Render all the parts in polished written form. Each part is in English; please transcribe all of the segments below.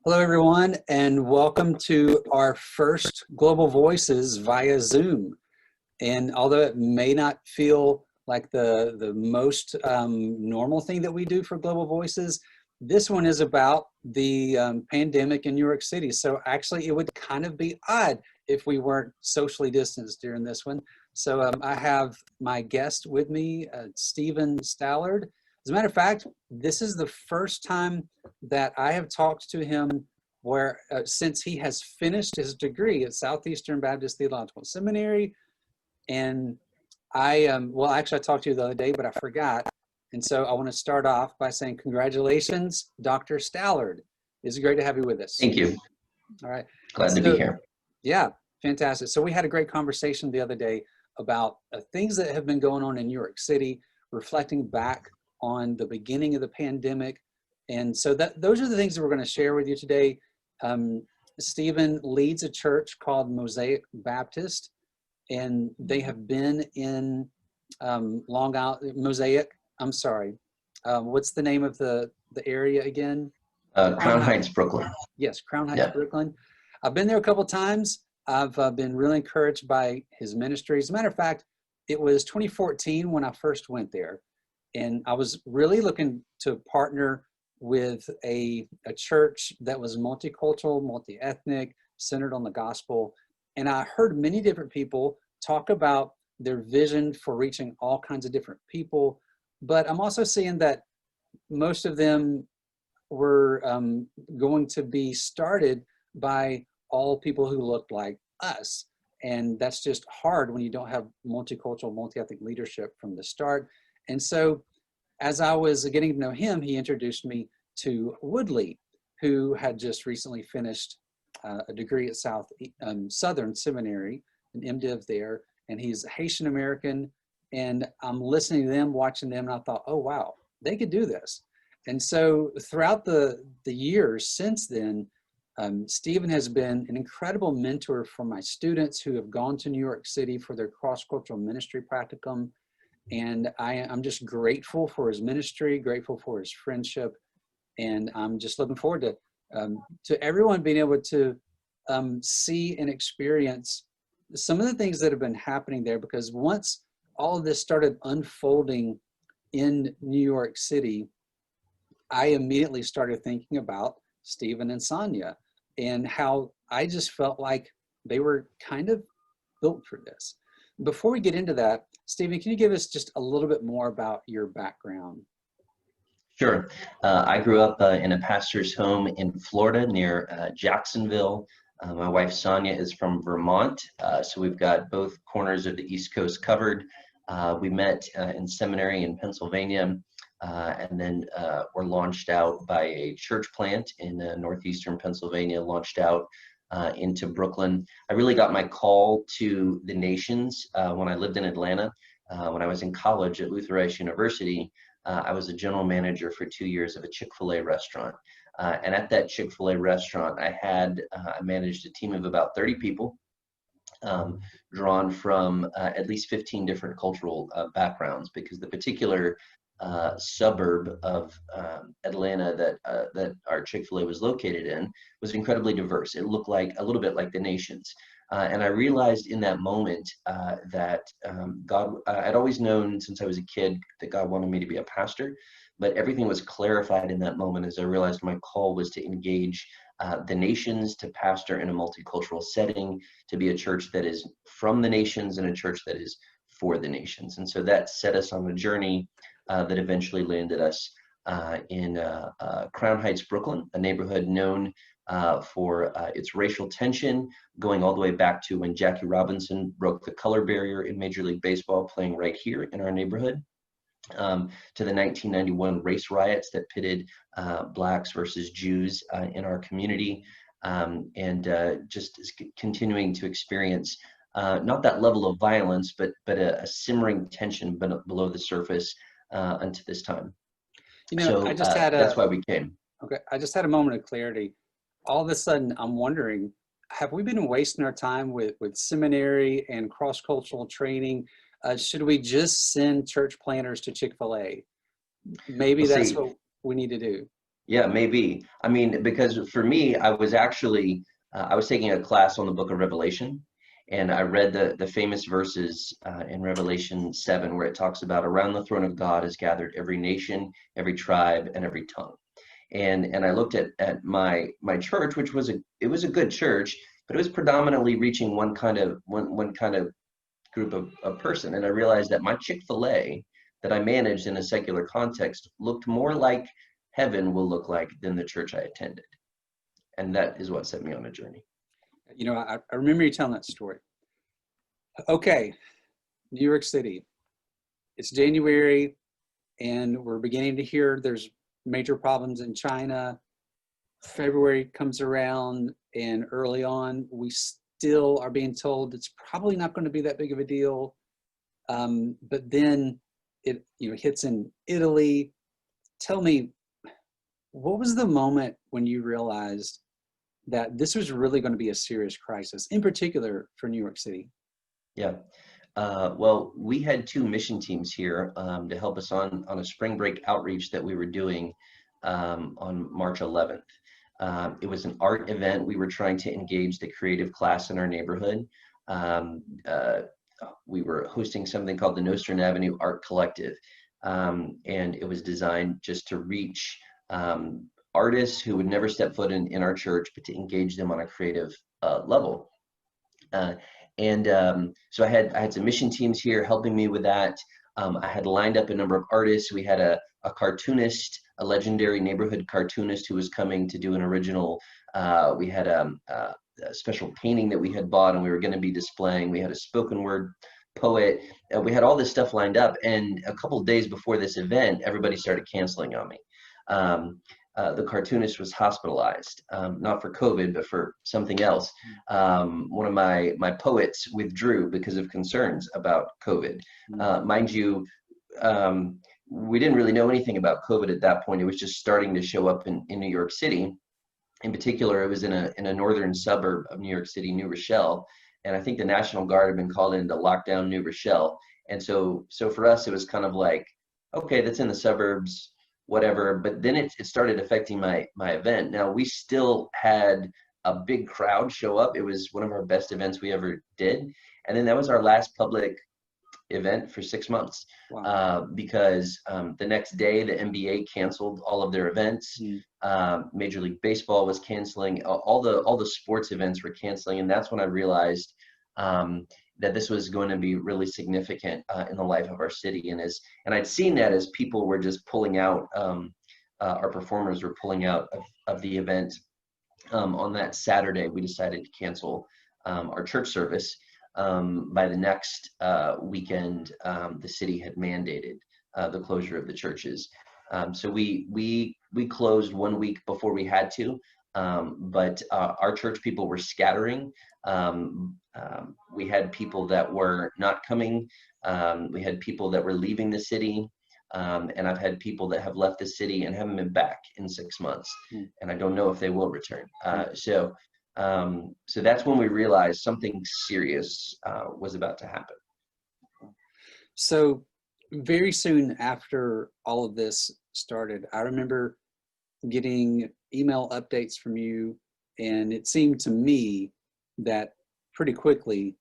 Hello, everyone, and welcome to our first Global Voices via Zoom. And although it may not feel like the most normal thing that we do for Global Voices, this one is about the pandemic in New York City. So actually, it would kind of be odd if we weren't socially distanced during this one. So I have my guest with me, Stephen Stallard. As a matter of fact, this is the first time that I have talked to him since he has finished his degree at Southeastern Baptist Theological Seminary. And well, actually I talked to you the other day, but I forgot. And so I want to start off by saying congratulations, Dr. Stallard. It's great to have you with us. Thank you. All right. Glad to be here. Yeah, fantastic. So we had a great conversation the other day about things that have been going on in New York City, reflecting back on the beginning of the pandemic. And so those are the things that we're going to share with you today. Stephen leads a church called Mosaic Baptist, and they have been in Long Island, Mosaic, I'm sorry. What's the name of the area again? Crown Heights, Brooklyn. Yes, Crown Heights, Brooklyn. I've been there a couple times. I've been really encouraged by his ministry. As a matter of fact, it was 2014 when I first went there. And I was really looking to partner with a church that was multicultural, multi-ethnic, centered on the gospel. And I heard many different people talk about their vision for reaching all kinds of different people. But I'm also seeing that most of them were going to be started by all people who looked like us. And that's just hard when you don't have multicultural, multi-ethnic leadership from the start. And so as I was getting to know him, he introduced me to Woodley, who had just recently finished a degree at Southern Seminary, an MDiv there, and he's Haitian American. And I'm listening to them, watching them, and I thought, oh, wow, they could do this. And so throughout the years since then, Stephen has been an incredible mentor for my students who have gone to New York City for their cross-cultural ministry practicum. And I'm just grateful for his ministry, grateful for his friendship. And I'm just looking forward to everyone being able to see and experience some of the things that have been happening there. Because once all of this started unfolding in New York City, I immediately started thinking about Stephen and Sonia and how I just felt like they were kind of built for this. Before we get into that, Stephen, can you give us just a little bit more about your background? Sure. I grew up in a pastor's home in Florida near Jacksonville. My wife Sonia is from Vermont, so we've got both corners of the East Coast covered. We met in seminary in Pennsylvania, and then were launched out by a church plant in northeastern Pennsylvania, launched out into Brooklyn. I really got my call to the nations when I lived in Atlanta. When I was in college at Luther Rice University, I was a general manager for 2 years of a Chick-fil-A restaurant. And at that Chick-fil-A restaurant, I managed a team of about 30 people, drawn from at least 15 different cultural backgrounds, because the particular suburb of Atlanta that our Chick-fil-A was located in was incredibly diverse. It looked like a little bit like the nations. And I realized in that moment that God, I'd always known since I was a kid that God wanted me to be a pastor, but everything was clarified in that moment as I realized my call was to engage the nations, to pastor in a multicultural setting, to be a church that is from the nations and a church that is for the nations. And so that set us on a journey that eventually landed us in Crown Heights, Brooklyn, a neighborhood known for its racial tension, going all the way back to when Jackie Robinson broke the color barrier in Major League Baseball, playing right here in our neighborhood, to the 1991 race riots that pitted Blacks versus Jews in our community, and just continuing to experience not that level of violence, but a simmering tension below the surface unto this time. You know, I So just had that's a, why we came. okay, I just had a moment of clarity. All of a sudden, I'm wondering, have we been wasting our time with seminary and cross-cultural training? Should we just send church planners to Chick-fil-A? Maybe Well, that's see, what we need to do. yeah, maybe. I mean, because for me, I was actually I was taking a class on the Book of Revelation, and I read the famous verses in Revelation 7, where it talks about around the throne of God is gathered every nation, every tribe, and every tongue. And I looked at my church, which was a good church, but it was predominantly reaching one kind of group of person. And I realized that my Chick-fil-A that I managed in a secular context looked more like heaven will look like than the church I attended. And that is what set me on a journey. You know, I remember you telling that story. Okay, New York City. It's January, and we're beginning to hear there's major problems in China. February comes around, and early on, we still are being told it's probably not going to be that big of a deal. But then it, you know, hits in Italy. Tell me, what was the moment when you realized that this was really going to be a serious crisis, in particular for New York City? Yeah. Well, we had two mission teams here to help us on a spring break outreach that we were doing on March 11th. It was an art event. We were trying to engage the creative class in our neighborhood. Um, uh, we were hosting something called the Nostrand Avenue Art Collective, and it was designed just to reach artists who would never step foot in our church, but to engage them on a creative level. Uh, and so I had some mission teams here helping me with that. I had lined up a number of artists. We had a cartoonist, a legendary neighborhood cartoonist who was coming to do an original. We had a special painting that we had bought and we were going to be displaying. We had a spoken word poet. We had all this stuff lined up. And a couple of days before this event, everybody started canceling on me. The cartoonist was hospitalized, not for COVID, but for something else. One of my poets withdrew because of concerns about COVID. Mind you, we didn't really know anything about COVID at that point. It was just starting to show up in New York City. In particular, it was in a northern suburb of New York City, New Rochelle. And I think the National Guard had been called in to lock down New Rochelle. And so for us, it was kind of like, okay, that's in the suburbs, whatever. But then it started affecting my event. Now, we still had a big crowd show up. It was one of our best events we ever did. And then that was our last public event for 6 months. Wow. Because the next day the NBA canceled all of their events. Major League Baseball was canceling. All the sports events were canceling, and that's when I realized that this was going to be really significant in the life of our city. And I'd seen that as people were just pulling out. Our performers were pulling out of the event. On that Saturday, we decided to cancel our church service. By the next weekend, the city had mandated the closure of the churches. So we closed 1 week before we had to, but our church people were scattering. We had people that were not coming. We had people that were leaving the city. And I've had people that have left the city and haven't been back in 6 months. And I don't know if they will return. So that's when we realized something serious was about to happen. So very soon after all of this started, I remember getting email updates from you, and it seemed to me that pretty quickly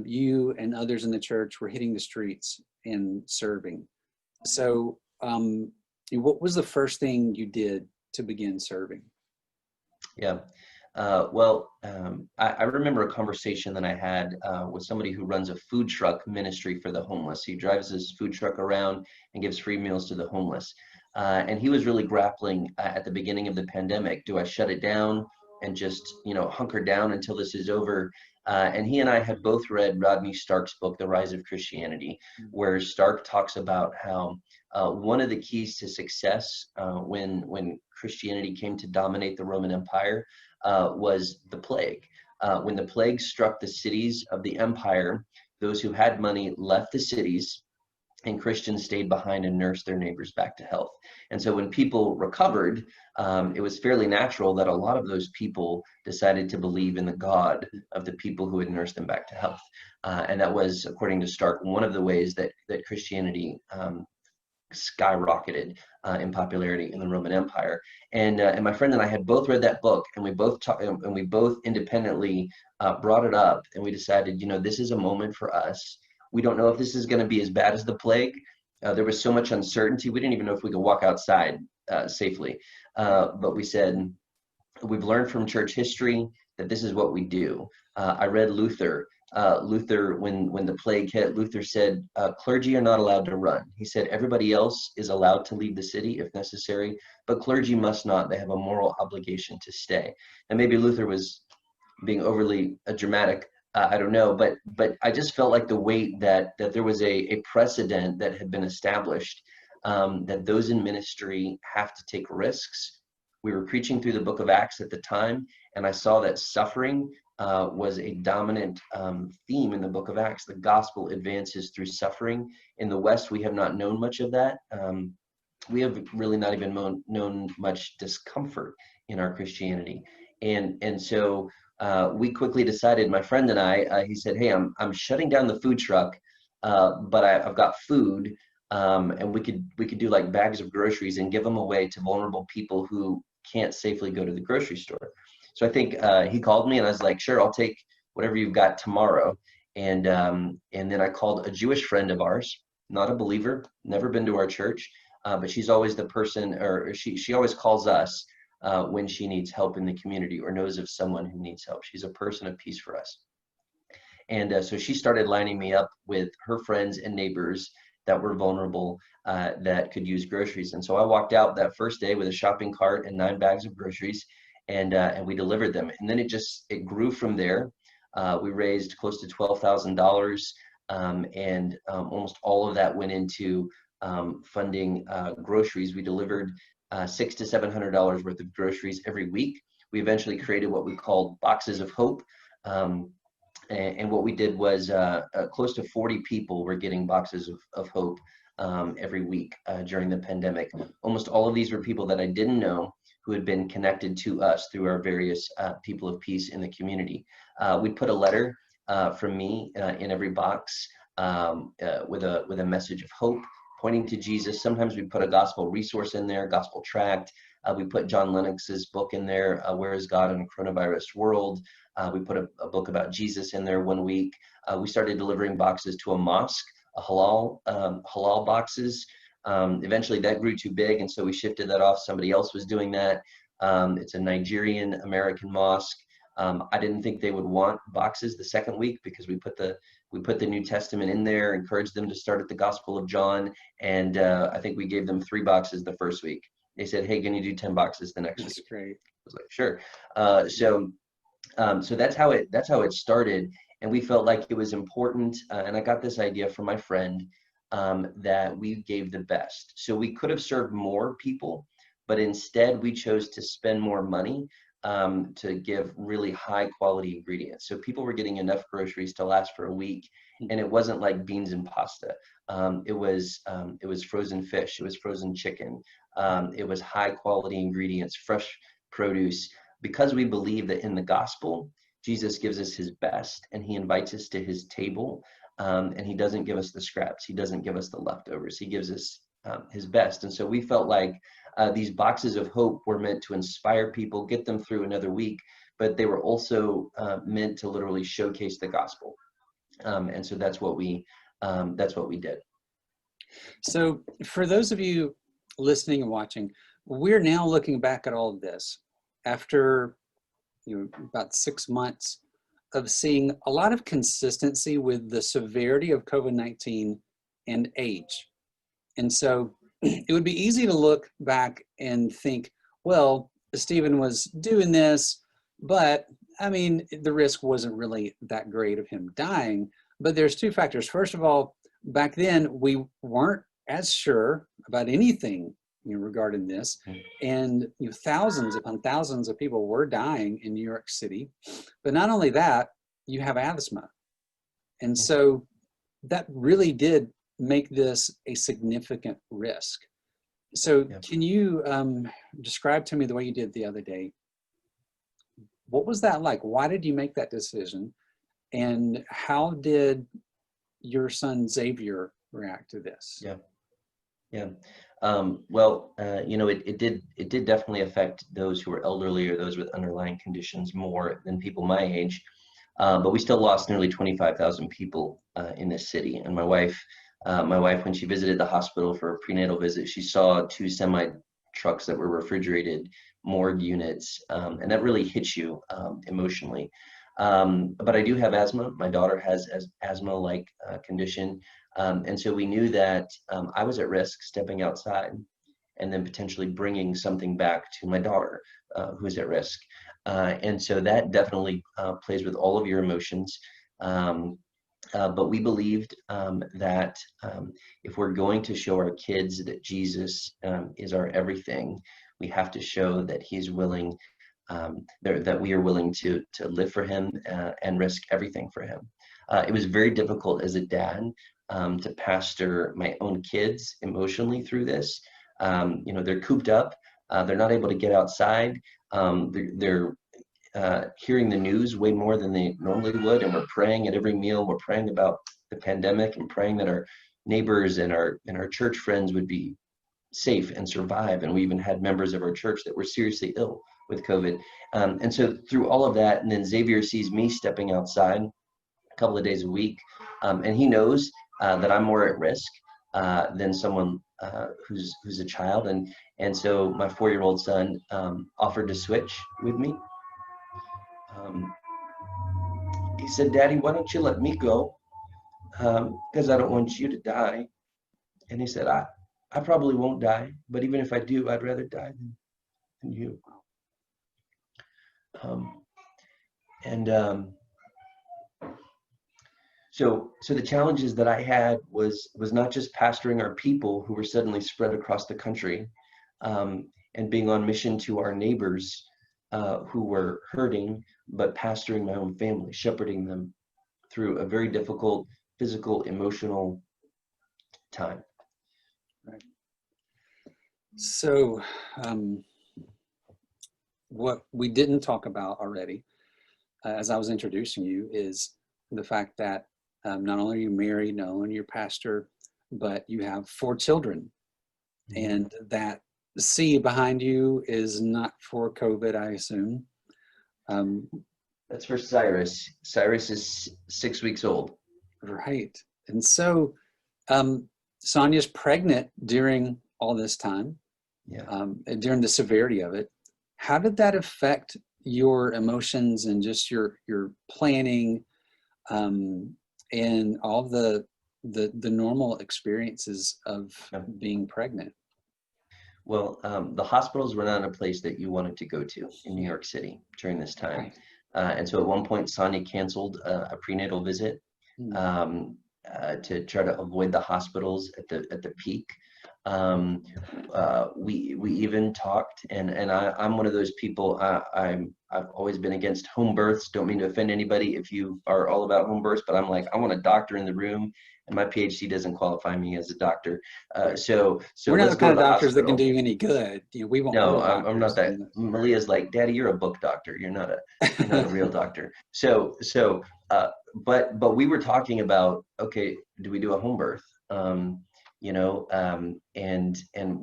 you and others in the church were hitting the streets and serving. So what was the first thing you did to begin serving? Yeah. I remember a conversation that I had with somebody who runs a food truck ministry for the homeless. He drives his food truck around and gives free meals to the homeless. And he was really grappling at the beginning of the pandemic. Do I shut it down and just, hunker down until this is over? And he and I had both read Rodney Stark's book, The Rise of Christianity, where Stark talks about how one of the keys to success when Christianity came to dominate the Roman Empire was the plague. When the plague struck the cities of the empire, those who had money left the cities and Christians stayed behind and nursed their neighbors back to health. And so when people recovered, it was fairly natural that a lot of those people decided to believe in the God of the people who had nursed them back to health. And that was, according to Stark, one of the ways that Christianity skyrocketed in popularity in the Roman Empire. And my friend and I had both read that book, and we both independently brought it up, and we decided, this is a moment for us. We don't know if this is going to be as bad as the plague. There was so much uncertainty. We didn't even know if we could walk outside safely. But we said, we've learned from church history that this is what we do. I read Luther. Luther, when the plague hit, Luther said, clergy are not allowed to run. He said, everybody else is allowed to leave the city if necessary, but clergy must not. They have a moral obligation to stay. And maybe Luther was being overly dramatic, I don't know, but I just felt like the weight that there was a precedent that had been established, that those in ministry have to take risks. We were preaching through the book of Acts at the time, and I saw that suffering was a dominant theme in the book of Acts. The gospel advances through suffering. In the West, we have not known much of that. We have really not even known much discomfort in our Christianity. And so we quickly decided, my friend and I, he said, hey, I'm shutting down the food truck, but I've got food, and we could do like bags of groceries and give them away to vulnerable people who can't safely go to the grocery store. So I think he called me, and I was like, sure, I'll take whatever you've got tomorrow. And then I called a Jewish friend of ours, not a believer, never been to our church, but she's always the person, or she always calls us when she needs help in the community or knows of someone who needs help. She's a person of peace for us. And so she started lining me up with her friends and neighbors that were vulnerable, that could use groceries. And so I walked out that first day with a shopping cart and 9 bags of groceries, and we delivered them. And then it grew from there. We raised close to $12,000, and almost all of that went into funding groceries. We delivered $600 to $700 worth of groceries every week. We eventually created what we called boxes of hope. And what we did was close to 40 people were getting boxes of hope every week during the pandemic. Almost all of these were people that I didn't know, who had been connected to us through our various people of peace in the community. We put a letter from me in every box with a message of hope, pointing to Jesus. Sometimes we put a gospel resource in there, gospel tract. We put John Lennox's book in there, Where is God in a Coronavirus World? We put a book about Jesus in there one week. We started delivering boxes to a mosque, halal boxes. Eventually that grew too big, and so we shifted that off. Somebody else was doing that. It's a Nigerian American mosque. I didn't think they would want boxes the second week, because we put the New Testament in there, encouraged them to start at the Gospel of John, and I think we gave them 3 boxes the first week. They said, hey, can you do 10 boxes the next week? That's great. I was like, sure. So that's how it started, and we felt like it was important, and I got this idea from my friend, that we gave the best. So we could have served more people, but instead we chose to spend more money to give really high quality ingredients. So people were getting enough groceries to last for a week, and it wasn't like beans and pasta. It was frozen fish, it was frozen chicken, it was high quality ingredients, fresh produce, because we believe that in the gospel, Jesus gives us his best, and he invites us to his table, and he doesn't give us the scraps. He doesn't give us the leftovers. He gives us his best. And so we felt like these boxes of hope were meant to inspire people, get them through another week, but they were also meant to literally showcase the gospel. And so that's what we did. So for those of you listening and watching, we're now looking back at all of this after about 6 months of seeing a lot of consistency with the severity of COVID-19 and age. And so it would be easy to look back and think, well, Stephen was doing this, but I mean, the risk wasn't really that great of him dying. But there's 2 factors. First of all, back then we weren't as sure about anything regarding this, and thousands upon thousands of people were dying in New York City. But not only that, you have asthma, and so that really did make this a significant risk. So Yeah. can you describe to me the way you did the other day? What was that like? Why did you make that decision? And how did your son Xavier react to this? Yeah. Yeah. Well, it did definitely affect those who were elderly or those with underlying conditions more than people my age. But we still lost nearly 25,000 people in this city. And my wife, when she visited the hospital for a prenatal visit, she saw two semi trucks that were refrigerated morgue units, and that really hits you emotionally. But I do have asthma. My daughter has asthma-like condition. And so we knew that I was at risk stepping outside and then potentially bringing something back to my daughter who's at risk. And so that definitely plays with all of your emotions. But we believed that if we're going to show our kids that Jesus is our everything, we have to show that he's willing, that we are willing to live for him and risk everything for him. It was very difficult as a dad to pastor my own kids emotionally through this. They're cooped up. They're not able to get outside. They're hearing the news way more than they normally would, and we're praying at every meal. We're praying about the pandemic and praying that our neighbors and our church friends would be safe and survive. And we even had members of our church that were seriously ill with COVID. And so through all of that, and then Xavier sees me stepping outside a couple of days a week, and he knows that I'm more at risk than someone who's a child. And so my 4-year-old son offered to switch with me. He said, "Daddy, why don't you let me go? Because I don't want you to die." And he said, I probably won't die, but even if I do, I'd rather die than you. So the challenges that I had was not just pastoring our people who were suddenly spread across the country, and being on mission to our neighbors who were hurting, but pastoring my own family, shepherding them through a very difficult physical, emotional time. Right. So what we didn't talk about already, as I was introducing you, is the fact that not only are you married, not only are you pastor, but you have 4 children. Mm-hmm. And that C behind you is not for COVID, I assume. That's for Cyrus. Cyrus is 6 weeks old. Right. And so Sonia's pregnant during all this time, during the severity of it. How did that affect your emotions and just your planning and all the normal experiences of being pregnant? Well, the hospitals were not a place that you wanted to go to in New York City during this time. Right. And so at one point, Sonia canceled a prenatal visit to try to avoid the hospitals at the peak. We even talked, and I'm one of those people. I've always been against home births. Don't mean to offend anybody if you are all about home births, but I'm like, I want a doctor in the room, and my PhD doesn't qualify me as a doctor. So we're not let's the kind go of to the doctors that hospital. can do you any good. We want. No, I'm not that. Malia's like, Daddy, you're a book doctor. You're not a real doctor. But we were talking about, okay, do we do a home birth? And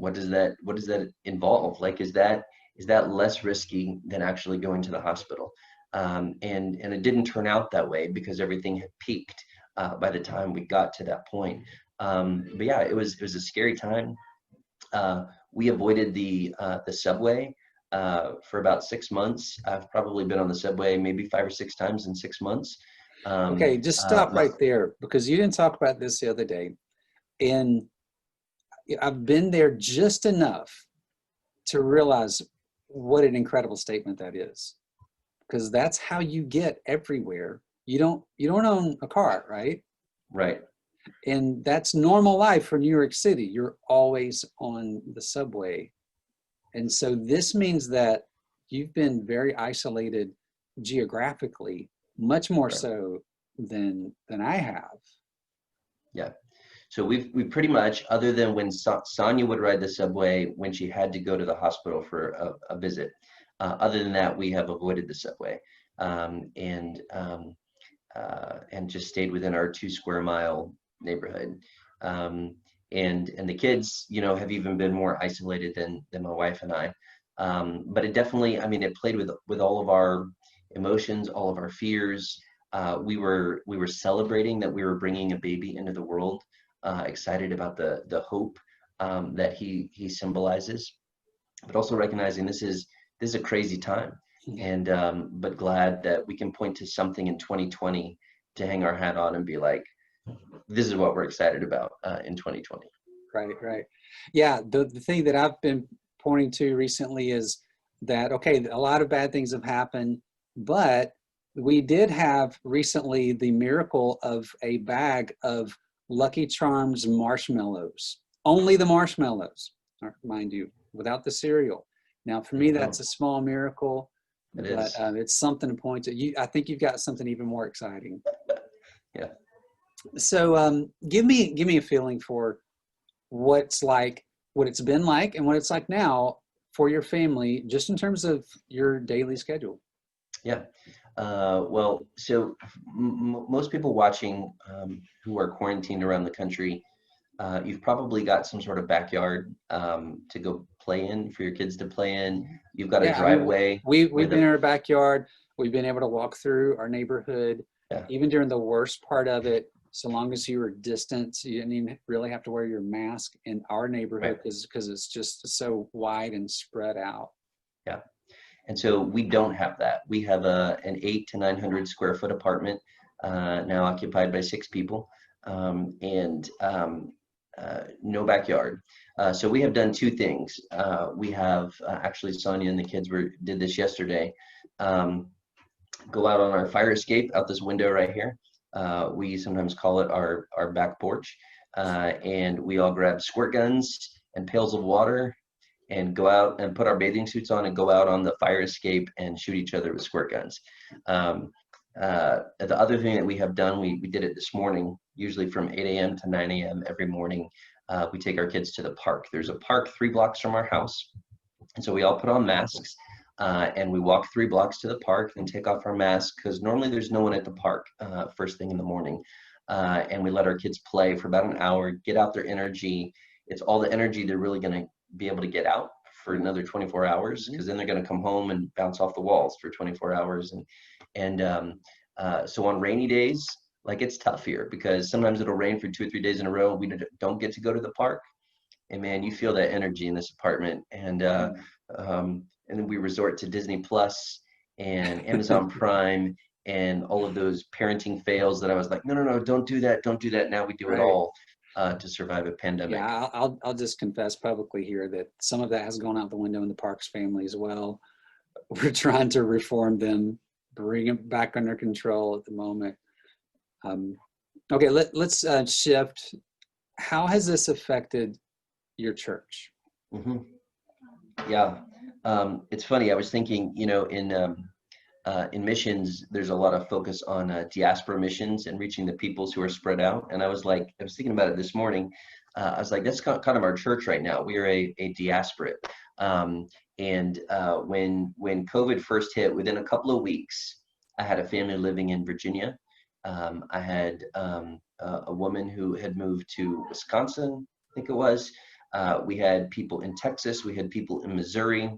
what does that involve? Like, is that less risky than actually going to the hospital? And it didn't turn out that way because everything had peaked by the time we got to that point. But yeah, it was a scary time. We avoided the subway for about 6 months. I've probably been on the subway maybe 5 or 6 times in 6 months. Okay, just stop right there, because you didn't talk about this the other day. And I've been there just enough to realize what an incredible statement that is, because that's how you get everywhere. You don't own a car, right? Right. And that's normal life for New York City. You're always on the subway. And so this means that you've been very isolated geographically, much more so than I have. Yeah. So we pretty much, other than when Sonia would ride the subway when she had to go to the hospital for a visit, other than that, we have avoided the subway, and just stayed within our 2 square mile neighborhood. And the kids, you know, have even been more isolated than my wife and I. But it definitely, I mean, it played with all of our emotions, all of our fears. We were celebrating that we were bringing a baby into the world, excited about the hope that he symbolizes, but also recognizing this is a crazy time, and but glad that we can point to something in 2020 to hang our hat on and be like, this is what we're excited about in 2020. Right. Yeah, the thing that I've been pointing to recently is that, okay, a lot of bad things have happened, but we did have recently the miracle of a bag of Lucky Charms marshmallows. Only the marshmallows, mind you, without the cereal. Now, for me, that's a small miracle, but it's something to point to. I think you've got something even more exciting. Yeah. So give me a feeling for what it's been like and what it's like now for your family, just in terms of your daily schedule. Yeah. Well, so most people watching who are quarantined around the country, you've probably got some sort of backyard to go play in, for your kids to play in. You've got a driveway. I mean, we've been in our backyard. We've been able to walk through our neighborhood, even during the worst part of it. So long as you were distant, you didn't even really have to wear your mask in our neighborhood, because it's just so wide and spread out. Yeah. And so we don't have that. We have an 800 to 900 square foot apartment now occupied by 6 people, and no backyard. So we have done 2 things. We have actually, Sonia and the kids did this yesterday. Go out on our fire escape out this window right here. We sometimes call it our back porch, and we all grab squirt guns and pails of water and go out and put our bathing suits on and go out on the fire escape and shoot each other with squirt guns. The other thing that we have done, we did it this morning, usually from 8 a.m. to 9 a.m. every morning. We take our kids to the park. There's a park 3 blocks from our house. And so we all put on masks and we walk 3 blocks to the park and take off our masks, because normally there's no one at the park first thing in the morning. And we let our kids play for about an hour, get out their energy. It's all the energy they're really going to be able to get out for another 24 hours, because then they're going to come home and bounce off the walls for 24 hours. So on rainy days, like, it's tough here because sometimes it'll rain for 2 or 3 days in a row. We don't get to go to the park, and man, you feel that energy in this apartment. And then we resort to Disney Plus and Amazon Prime and all of those parenting fails that I was like, no, don't do that. Now we do it all to survive a pandemic. Yeah, I'll just confess publicly here that some of that has gone out the window in the Parks family as well. We're trying to reform them, bring them back under control at the moment. Okay, let's shift. How has this affected your church? Mm-hmm. Yeah, it's funny. I was thinking, in missions, there's a lot of focus on diaspora missions and reaching the peoples who are spread out. And I was thinking about it this morning. I was like, that's kind of our church right now. We are a diasporate. And when COVID first hit, within a couple of weeks, I had a family living in Virginia. I had a woman who had moved to Wisconsin, I think it was. We had people in Texas. We had people in Missouri.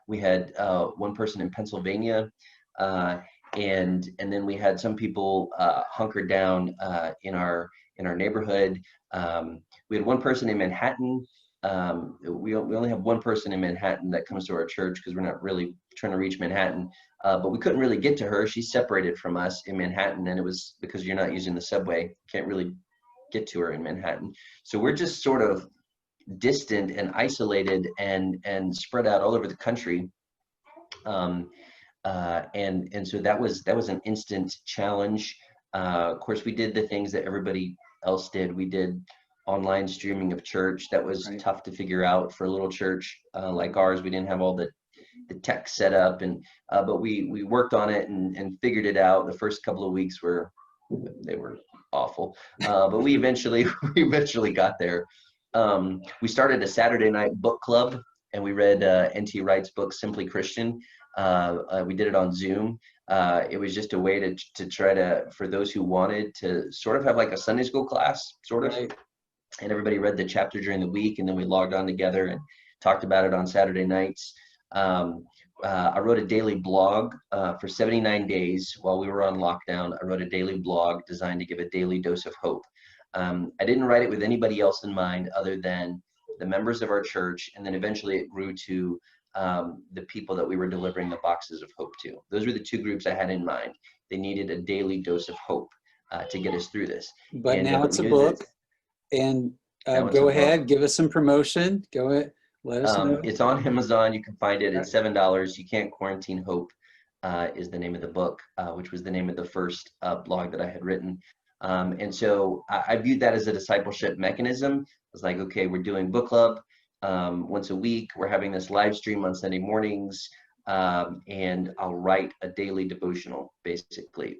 We had one person in Pennsylvania, and then we had some people hunkered down in our neighborhood. We had one person in Manhattan. We only have one person in Manhattan that comes to our church because we're not really trying to reach Manhattan, but we couldn't really get to her. She's separated from us in Manhattan, and it was because you're not using the subway. Can't really get to her in Manhattan. So we're just sort of distant and isolated and spread out all over the country. And so that was an instant challenge. Of course, we did the things that everybody else did. We did online streaming of church. That was tough to figure out for a little church like ours. We didn't have all the tech set up, but we worked on it and figured it out. The first couple of weeks they were awful. But we eventually got there. We started a Saturday night book club, and we read N.T. Wright's book, Simply Christian. We did it on Zoom. It was just a way to try to, for those who wanted to sort of have like a Sunday school class, sort of. Right. And everybody read the chapter during the week, and then we logged on together and talked about it on Saturday nights. I wrote a daily blog for 79 days while we were on lockdown. I wrote a daily blog designed to give a daily dose of hope. I didn't write it with anybody else in mind other than the members of our church, and then eventually it grew to the people that we were delivering the boxes of hope to. Those were the two groups I had in mind. They needed a daily dose of hope to get us through this. But now it's a book, and go ahead, give us some promotion. Go ahead, let us know. It's on Amazon. You can find it at $7. You Can't Quarantine Hope is the name of the book, which was the name of the first blog that I had written. And so I viewed that as a discipleship mechanism. I was like, okay, we're doing book club once a week. We're having this live stream on Sunday mornings, and I'll write a daily devotional basically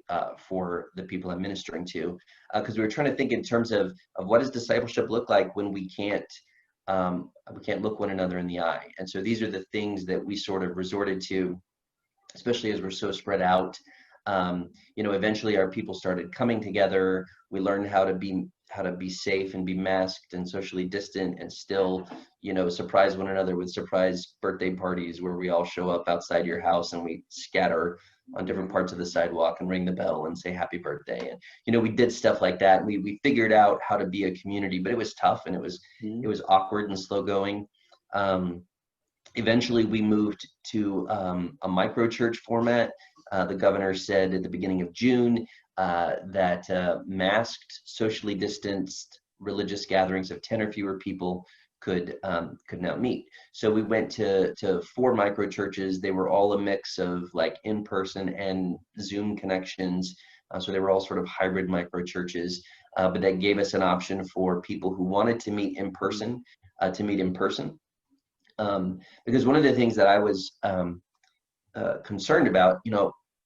for the people I'm ministering to, because we were trying to think in terms of what does discipleship look like when we can't look one another in the eye. And so these are the things that we sort of resorted to, especially as we're so spread out. Eventually our people started coming together. We learned how to be safe and be masked and socially distant, and still, surprise one another with surprise birthday parties where we all show up outside your house and we scatter on different parts of the sidewalk and ring the bell and say happy birthday. And, we did stuff like that. We figured out how to be a community, but it was tough, and it was awkward and slow going. Eventually we moved to a micro church format. The governor said at the beginning of June that masked, socially distanced religious gatherings of 10 or fewer people could now meet. So we went to 4 micro churches. They were all a mix of like in-person and Zoom connections. So they were all sort of hybrid micro churches, but that gave us an option for people who wanted to meet in person to meet in person. Because one of the things that I was concerned about,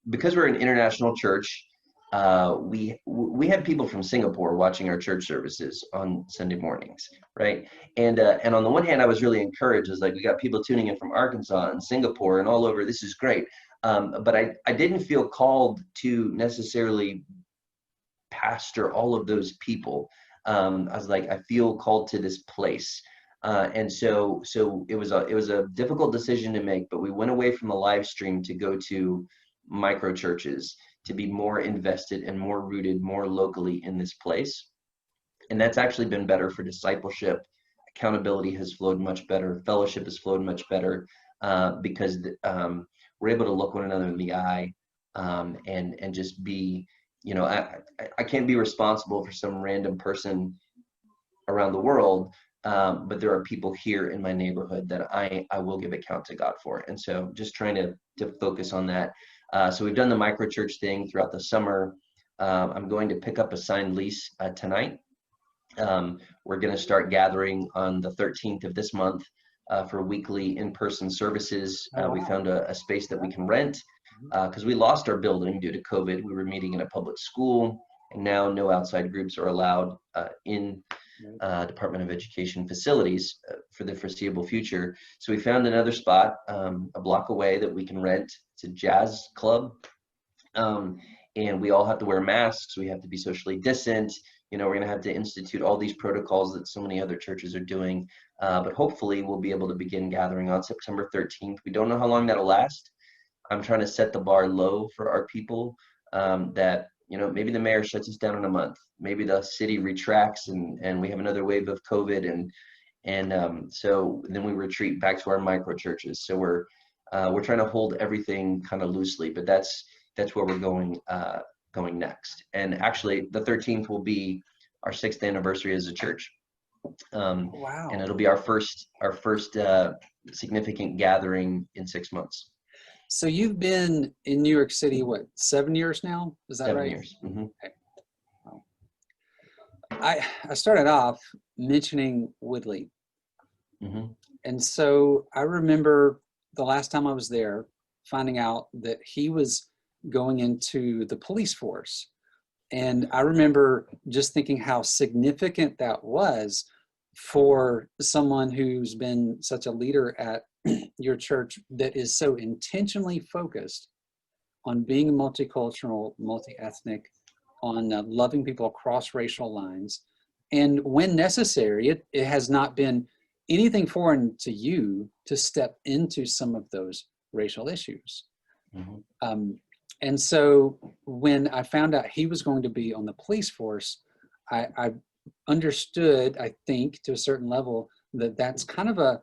because we're an international church, we had people from Singapore watching our church services on Sunday mornings, right? And on the one hand, I was really encouraged. It's like, we got people tuning in from Arkansas and Singapore and all over. This is great. But I didn't feel called to necessarily pastor all of those people. I was like, I feel called to this place. And so it was a difficult decision to make, but we went away from the live stream to go to micro churches, to be more invested and more rooted more locally in this place. And that's actually been better for discipleship. Accountability has flowed much better. Fellowship has flowed much better because we're able to look one another in the eye and just be, I can't be responsible for some random person around the world, but there are people here in my neighborhood that I will give account to God for. And so just trying to focus on that. So we've done the micro church thing throughout the summer. I'm going to pick up a signed lease tonight. We're going to start gathering on the 13th of this month for weekly in-person services. We found a space that we can rent because we lost our building due to COVID. We were meeting in a public school, and now no outside groups are allowed in Department of Education facilities for the foreseeable future. So we found another spot a block away that we can rent. It's a jazz club, and we all have to wear masks. We have to be socially distant. We're going to have to institute all these protocols that so many other churches are doing, but hopefully we'll be able to begin gathering on September 13th. We don't know how long that'll last. I'm trying to set the bar low for our people, that maybe the mayor shuts us down in a month. Maybe the city retracts and we have another wave of COVID, and so then we retreat back to our micro churches. So we're trying to hold everything kind of loosely, but that's where we're going next. And actually, the 13th will be our 6th anniversary as a church. Wow! And it'll be our first significant gathering in 6 months. So you've been in New York City, what, 7 years now? Is that 7 right? years. Mm-hmm. Okay. Wow. I started off mentioning Woodley. Mm-hmm. And so I remember the last time I was there, finding out that he was going into the police force. And I remember just thinking how significant that was for someone who's been such a leader at your church that is so intentionally focused on being multicultural, multi-ethnic, on loving people across racial lines. And when necessary, it has not been anything foreign to you to step into some of those racial issues. Mm-hmm. And so when I found out he was going to be on the police force, I understood, I think, to a certain level, that that's kind of a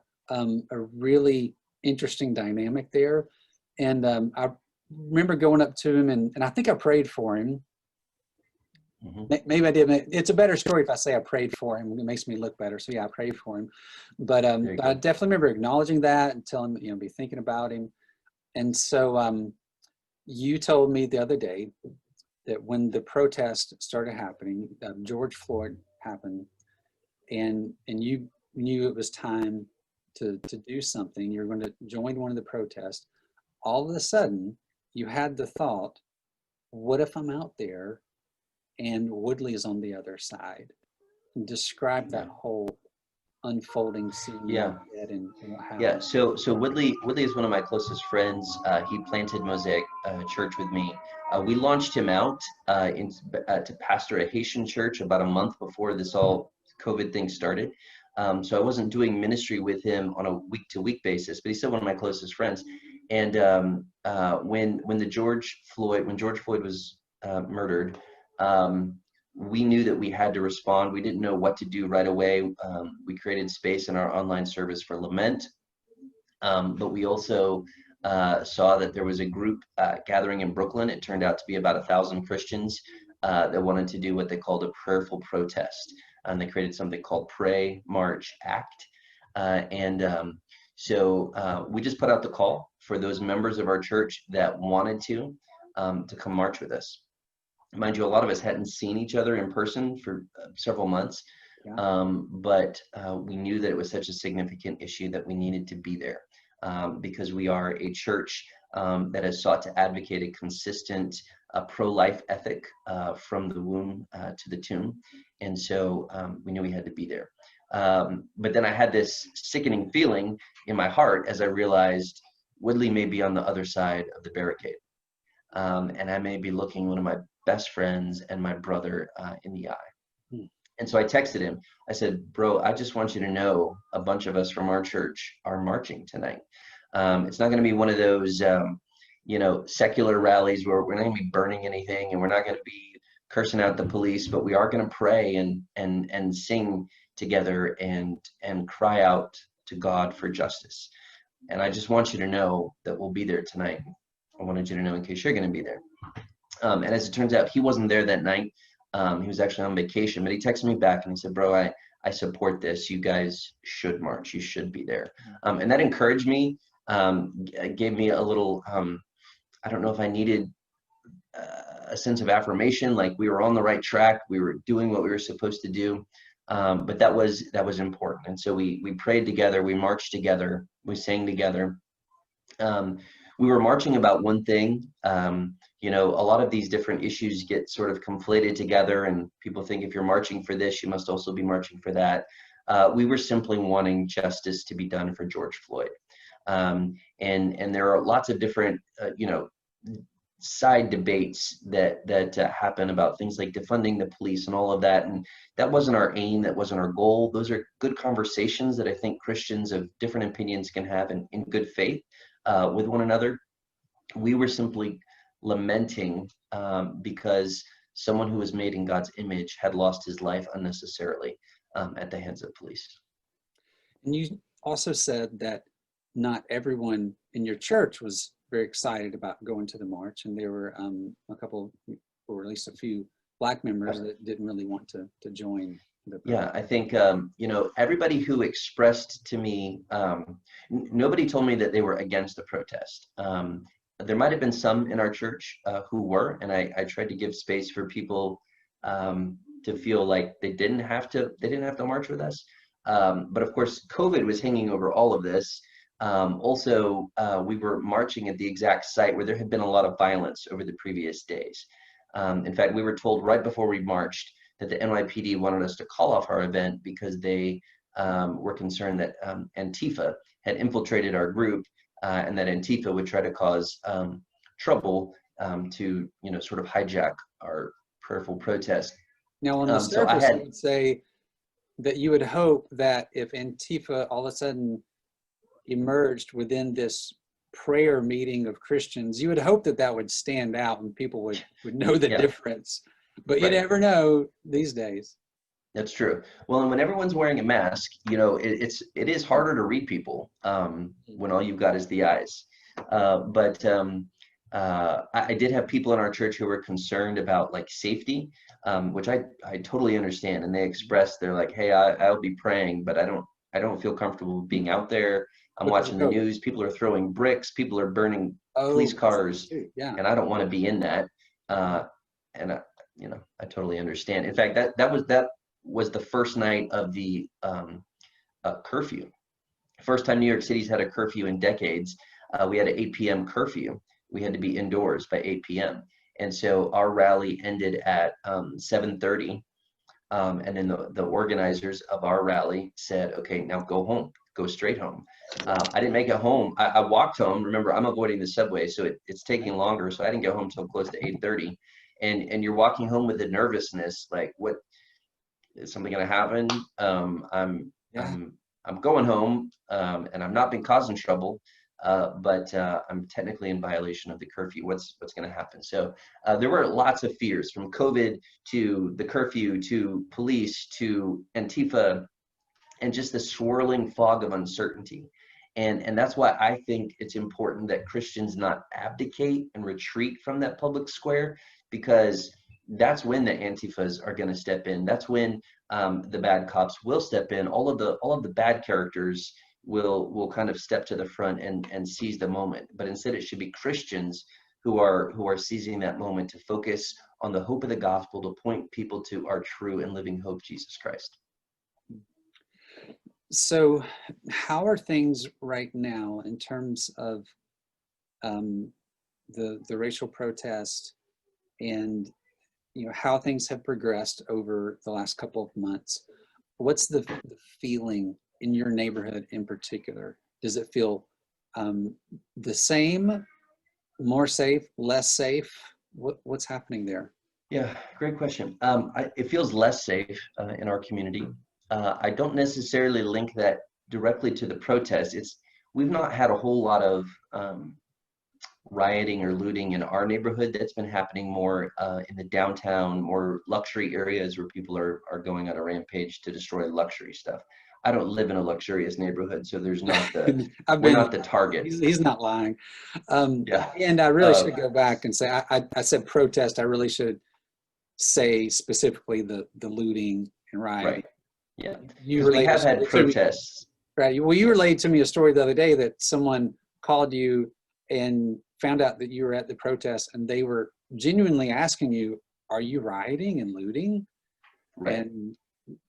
really interesting dynamic there. And I remember going up to him, and I think I prayed for him. Mm-hmm. Maybe I did. It's a better story if I say I prayed for him. It makes me look better. So yeah, I prayed for him. But I definitely remember acknowledging that and telling him, be thinking about him. And so you told me the other day that when the protest started happening, George Floyd happened, and you knew it was time to do something. You're going to join one of the protests. All of a sudden, you had the thought, what if I'm out there and Woodley is on the other side? Describe that whole unfolding scene. Yeah. And what happened. Yeah. So Woodley is one of my closest friends. He planted Mosaic Church with me. We launched him out to pastor a Haitian church about a month before this all COVID thing started. So I wasn't doing ministry with him on a week-to-week basis, but he's still one of my closest friends. And when George Floyd was murdered, we knew that we had to respond. We didn't know what to do right away. We created space in our online service for lament, but we also saw that there was a group gathering in Brooklyn. It turned out to be about 1,000 Christians that wanted to do what they called a prayerful protest. And they created something called Pray, March, Act. So we just put out the call for those members of our church that wanted to come march with us. Mind you, a lot of us hadn't seen each other in person for several months, but we knew that it was such a significant issue that we needed to be there because we are a church that has sought to advocate a consistent pro-life ethic from the womb to the tomb. And so we knew we had to be there. But then I had this sickening feeling in my heart as I realized Woodley may be on the other side of the barricade. And I may be looking one of my best friends and my brother in the eye. And so I texted him. I said, bro, I just want you to know a bunch of us from our church are marching tonight. It's not going to be one of those, secular rallies where we're not going to be burning anything and we're not going to be cursing out the police, but we are going to pray and sing together and cry out to God for justice. And I just want you to know that we'll be there tonight. I wanted you to know in case you're going to be there. And as it turns out, he wasn't there that night. He was actually on vacation, but he texted me back and he said, bro, I support this. You guys should march. You should be there. And that encouraged me, gave me a little, I don't know if I needed a sense of affirmation, like we were on the right track. We were doing what we were supposed to do. But that was important. And so we prayed together. We marched together. We sang together. We were marching about one thing. A lot of these different issues get sort of conflated together and people think if you're marching for this, you must also be marching for that. We were simply wanting justice to be done for George Floyd. And there are lots of different, side debates that happen about things like defunding the police and all of that. And that wasn't our aim. That wasn't our goal. Those are good conversations that I think Christians of different opinions can have in good faith with one another. We were simply lamenting because someone who was made in God's image had lost his life unnecessarily at the hands of police. And you also said that not everyone in your church was very excited about going to the march, and there were a couple, or at least a few, Black members that didn't really want to join the protest. Yeah, I think everybody who expressed to me, nobody told me that they were against the protest. There might have been some in our church who were, and I tried to give space for people to feel like they didn't have to march with us. But of course, COVID was hanging over all of this. Also, we were marching at the exact site where there had been a lot of violence over the previous days. In fact, we were told right before we marched that the NYPD wanted us to call off our event because they were concerned that Antifa had infiltrated our group, and that Antifa would try to cause trouble to, sort of hijack our prayerful protest. Now, on the So I surface, you had, would say that you would hope that if Antifa all of a sudden emerged within this prayer meeting of Christians, you would hope that that would stand out and people would know the yeah, difference. But you right. never know these days. That's true. Well, and when everyone's wearing a mask, it is harder to read people when all you've got is the eyes. But I did have people in our church who were concerned about like safety, which I totally understand. And they expressed, they're like, hey, I'll be praying, but I don't feel comfortable being out there. I'm Because of watching the COVID. news. People are throwing bricks. People are burning Oh, police because of cars, too. Yeah. and I don't want to be in that. And I totally understand. In fact, that was the first night of the curfew. First time New York City's had a curfew in decades. We had an 8 p.m. curfew. We had to be indoors by 8 p.m. And so our rally ended at 7:30. And then the organizers of our rally said, okay, now go home, go straight home. I didn't make it home. I walked home. Remember, I'm avoiding the subway, so it's taking longer. So I didn't get home until close to 8:30. And you're walking home with the nervousness, like, what is something going to happen? I'm going home, and I'm not being causing trouble, but I'm technically in violation of the curfew. What's going to happen? So there were lots of fears, from COVID to the curfew to police to Antifa, and just the swirling fog of uncertainty. And that's why I think it's important that Christians not abdicate and retreat from that public square, because that's when the Antifas are going to step in. That's when the bad cops will step in. All of the bad characters will kind of step to the front and seize the moment. But instead, it should be Christians who are seizing that moment to focus on the hope of the gospel, to point people to our true and living hope, Jesus Christ. So how are things right now in terms of the racial protest, and how things have progressed over the last couple of months? What's the feeling in your neighborhood in particular? Does it feel the same, more safe, less safe? What's happening there? Yeah, great question. It feels less safe in our community. I don't necessarily link that directly to the protest. We've not had a whole lot of rioting or looting in our neighborhood. That's been happening more in the downtown, more luxury areas where people are going on a rampage to destroy luxury stuff. I don't live in a luxurious neighborhood, so there's not we're not the target. He's not lying. Yeah. And I really should go back and say, I said protest. I really should say specifically the looting and rioting. Right. Yeah. We have had protests. Right. Well, you relayed to me a story the other day that someone called you and found out that you were at the protest, and they were genuinely asking you, are you rioting and looting? Right. And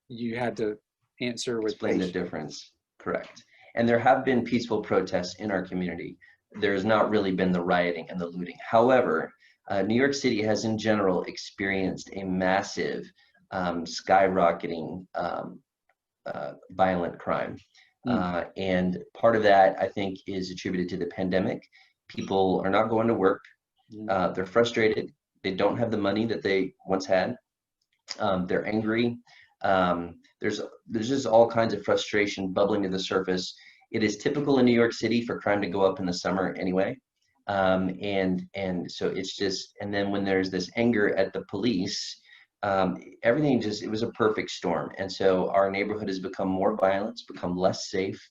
you had to answer with explain the difference. Correct. And there have been peaceful protests in our community. There has not really been the rioting and the looting. However, New York City has in general experienced a massive skyrocketing violent crime. And part of that, I think, is attributed to the pandemic. People are not going to work. They're frustrated. They don't have the money that they once had. They're angry. There's just all kinds of frustration bubbling to the surface. It is typical in New York City for crime to go up in the summer anyway. And so it's just, and then when there's this anger at the police, everything it was a perfect storm. And so our neighborhood has become more violent, it's become less safe.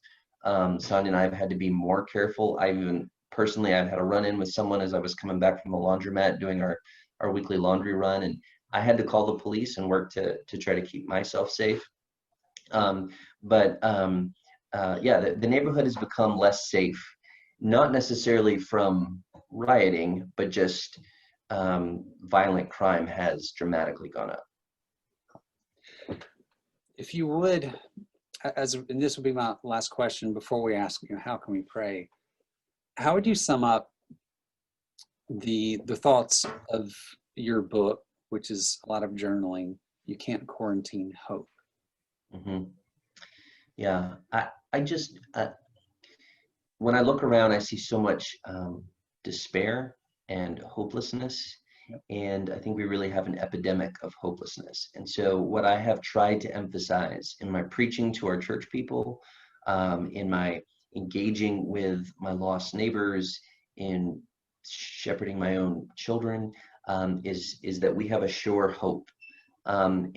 Sonia and I have had to be more careful. I've had a run-in with someone as I was coming back from the laundromat doing our weekly laundry run, and I had to call the police and work to try to keep myself safe. The neighborhood has become less safe, not necessarily from rioting, but just violent crime has dramatically gone up. If you would, and this will be my last question before we ask, how can we pray? How would you sum up the thoughts of your book, which is a lot of journaling, you can't quarantine hope. Hmm. Yeah, I just, when I look around, I see so much despair and hopelessness. Yep. And I think we really have an epidemic of hopelessness. And so what I have tried to emphasize in my preaching to our church people, in my engaging with my lost neighbors, in shepherding my own children, is that we have a sure hope. And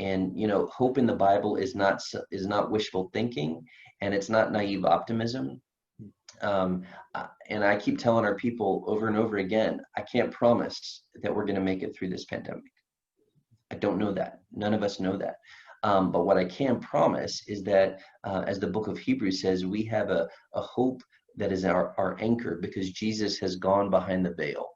hope in the Bible is not wishful thinking, and it's not naive optimism. And I keep telling our people over and over again, I can't promise that we're going to make it through this pandemic. I don't know that. None of us know that. But what I can promise is that, as the book of Hebrews says, we have a hope that is our anchor, because Jesus has gone behind the veil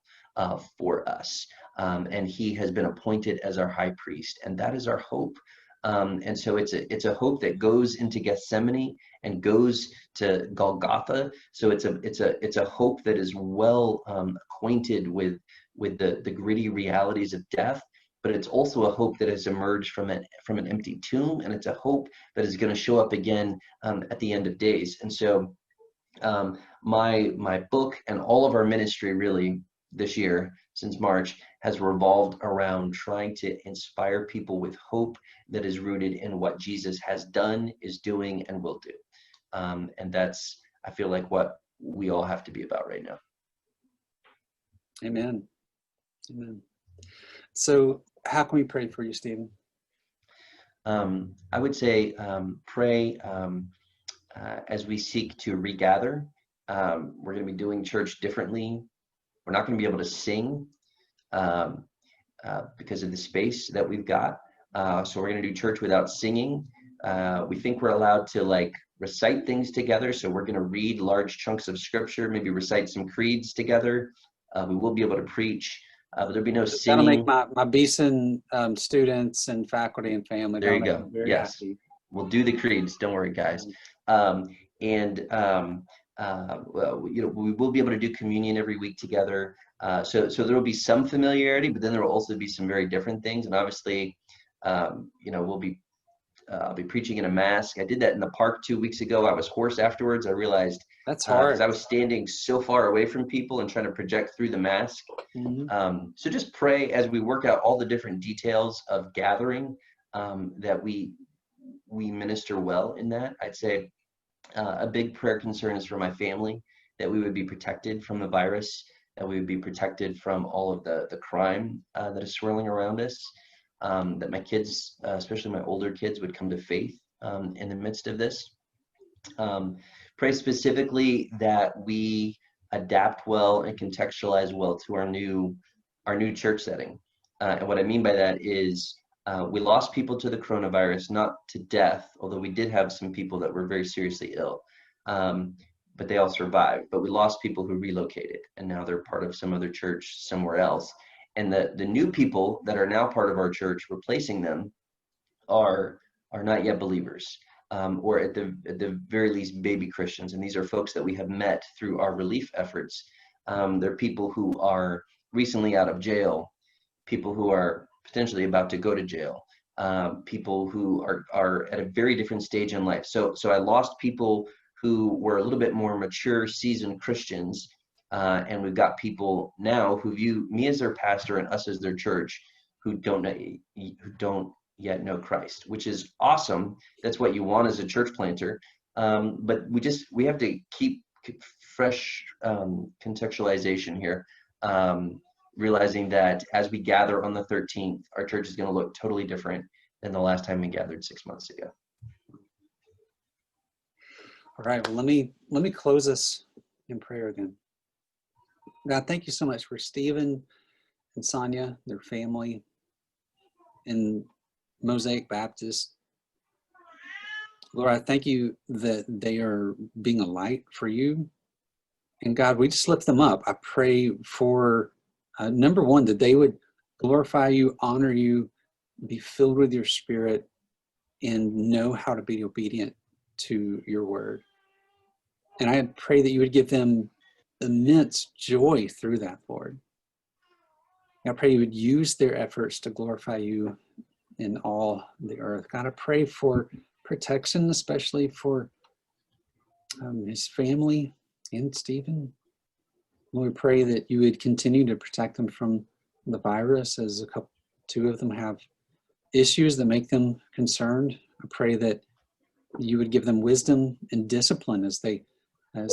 for us. And he has been appointed as our high priest, and that is our hope. And so it's a hope that goes into Gethsemane and goes to Golgotha. So it's a hope that is well acquainted with the gritty realities of death. But it's also a hope that has emerged from an empty tomb, and it's a hope that is going to show up again at the end of days. And so my book and all of our ministry really this year, since March, has revolved around trying to inspire people with hope that is rooted in what Jesus has done, is doing, and will do. And that's, I feel like, what we all have to be about right now. Amen. Amen. So how can we pray for you, Stephen? I would say pray as we seek to regather. We're going to be doing church differently. We're not going to be able to sing because of the space that we've got. So we're going to do church without singing. We think we're allowed to recite things together. So we're going to read large chunks of scripture, maybe recite some creeds together. We will be able to preach, but there'll be no singing. That'll make my Beeson students and faculty and family. There you go. Very yes. happy. We'll do the creeds. Don't worry, guys. We will be able to do communion every week together. So there will be some familiarity, but then there will also be some very different things. And obviously, I'll be preaching in a mask. I did that in the park 2 weeks ago. I was hoarse afterwards. I realized that's hard because I was standing so far away from people and trying to project through the mask. Mm-hmm. So just pray as we work out all the different details of gathering, that we minister well in that. I'd say a big prayer concern is for my family, that we would be protected from the virus, that we would be protected from all of the crime that is swirling around us, that my kids, especially my older kids, would come to faith in the midst of this. Pray specifically that we adapt well and contextualize well to our new church setting. And what I mean by that is we lost people to the coronavirus, not to death, although we did have some people that were very seriously ill, but they all survived. But we lost people who relocated, and now they're part of some other church somewhere else. And the new people that are now part of our church, replacing them, are not yet believers, or at the very least baby Christians. And these are folks that we have met through our relief efforts. They're people who are recently out of jail, people who are potentially about to go to jail, people who are at a very different stage in life. So I lost people who were a little bit more mature, seasoned Christians, and we've got people now who view me as their pastor and us as their church, who don't yet know Christ, which is awesome. That's what you want as a church planter. But we have to keep fresh contextualization here, realizing that as we gather on the 13th, our church is going to look totally different than the last time we gathered 6 months ago. All right, well, let me close us in prayer again. God, thank you so much for Stephen and Sonia, their family, and Mosaic Baptist. Lord, I thank you that they are being a light for you. And God, we just lift them up. I pray for, number one, that they would glorify you, honor you, be filled with your spirit, and know how to be obedient to your word. And I pray that you would give them immense joy through that, Lord. I pray you would use their efforts to glorify you in all the earth. God, I pray for protection, especially for his family and Stephen. Lord, we pray that you would continue to protect them from the virus, as two of them have issues that make them concerned. I pray that you would give them wisdom and discipline as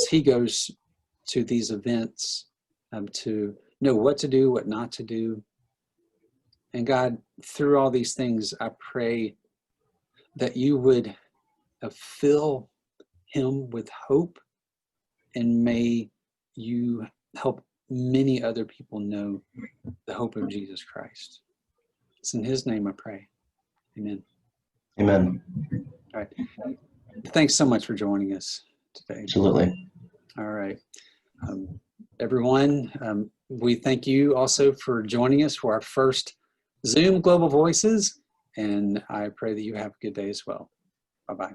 he goes to these events, to know what to do, what not to do. And God, through all these things, I pray that you would fill him with hope, and may you help many other people know the hope of Jesus Christ. It's in his name I pray. Amen. Amen. All right. Thanks so much for joining us today. Absolutely. All right. Everyone, we thank you also for joining us for our first Zoom Global Voices, and I pray that you have a good day as well. Bye-bye.